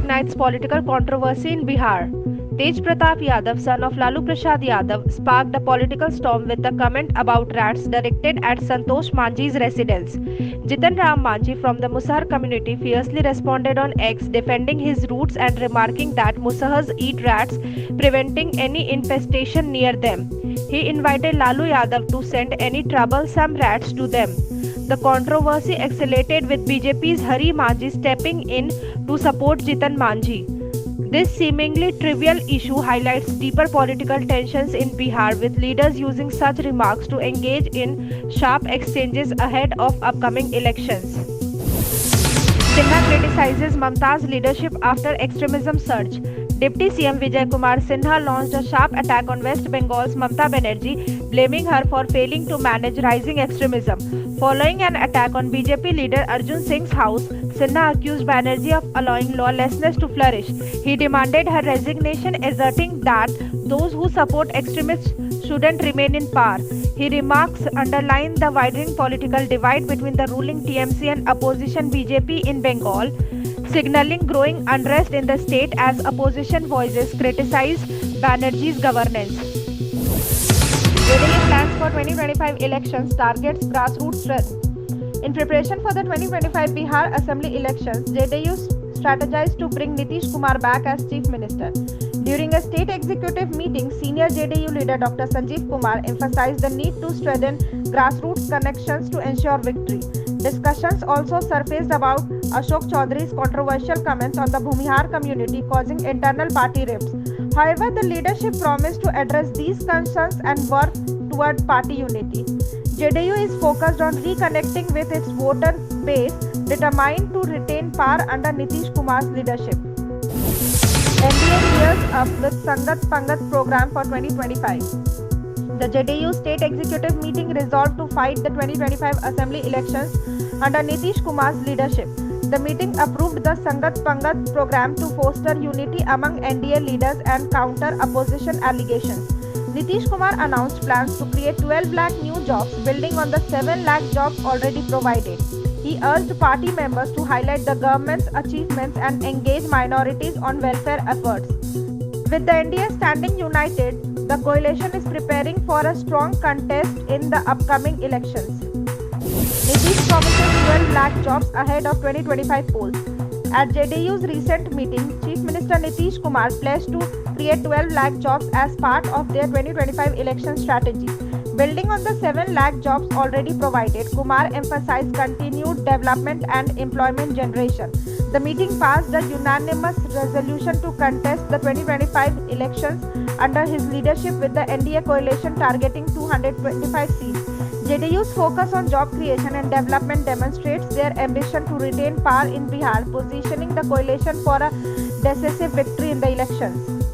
ignites political controversy in Bihar. Tej Pratap Yadav, son of Lalu Prasad Yadav, sparked a political storm with a comment about rats directed at Santosh Manjhi's residence. Jitan Ram Manjhi from the Musahar community fiercely responded on X, defending his roots and remarking that Musahars eat rats, preventing any infestation near them. He invited Lalu Yadav to send any troublesome rats to them. The controversy escalated with BJP's Hari Manjhi stepping in to support Jitan Manjhi. This seemingly trivial issue highlights deeper political tensions in Bihar, with leaders using such remarks to engage in sharp exchanges ahead of upcoming elections. Sinha criticizes Mamta's leadership after extremism surge. Deputy CM Vijay Kumar Sinha launched a sharp attack on West Bengal's Mamta Banerjee, blaming her for failing to manage rising extremism. Following an attack on BJP leader Arjun Singh's house, Sinha accused Banerjee of allowing lawlessness to flourish. He demanded her resignation, asserting that those who support extremists shouldn't remain in power. His remarks underline the widening political divide between the ruling TMC and opposition BJP in Bengal, signaling growing unrest in the state as opposition voices criticize Banerjee's governance. JDU plans for 2025 elections targets grassroots strength. In preparation for the 2025 Bihar Assembly elections, JDU strategized to bring Nitish Kumar back as Chief Minister. During a state executive meeting, senior JDU leader Dr. Sanjeev Kumar emphasized the need to strengthen grassroots connections to ensure victory. Discussions also surfaced about Ashok Chaudhary's controversial comments on the Bhumihar community, causing internal party rifts. However, the leadership promised to address these concerns and work toward party unity. JDU is focused on reconnecting with its voter base, determined to retain power under Nitish Kumar's leadership. NDA gears up with Sangat Pangat program for 2025. The JDU state executive meeting resolved to fight the 2025 assembly elections under Nitish Kumar's leadership. The meeting approved the Sangat Pangat program to foster unity among NDA leaders and counter opposition allegations. Nitish Kumar announced plans to create 12 lakh new jobs, building on the 7 lakh jobs already provided. He urged party members to highlight the government's achievements and engage minorities on welfare efforts. With the NDA standing united, the coalition is preparing for a strong contest in the upcoming elections. Nitish promises 12 lakh jobs ahead of 2025 polls. At JDU's recent meeting, Chief Minister Nitish Kumar pledged to create 12 lakh jobs as part of their 2025 election strategy. Building on the 7 lakh jobs already provided, Kumar emphasized continued development and employment generation. The meeting passed a unanimous resolution to contest the 2025 elections under his leadership, with the NDA coalition targeting 225 seats. JDU's focus on job creation and development demonstrates their ambition to retain power in Bihar, positioning the coalition for a decisive victory in the elections.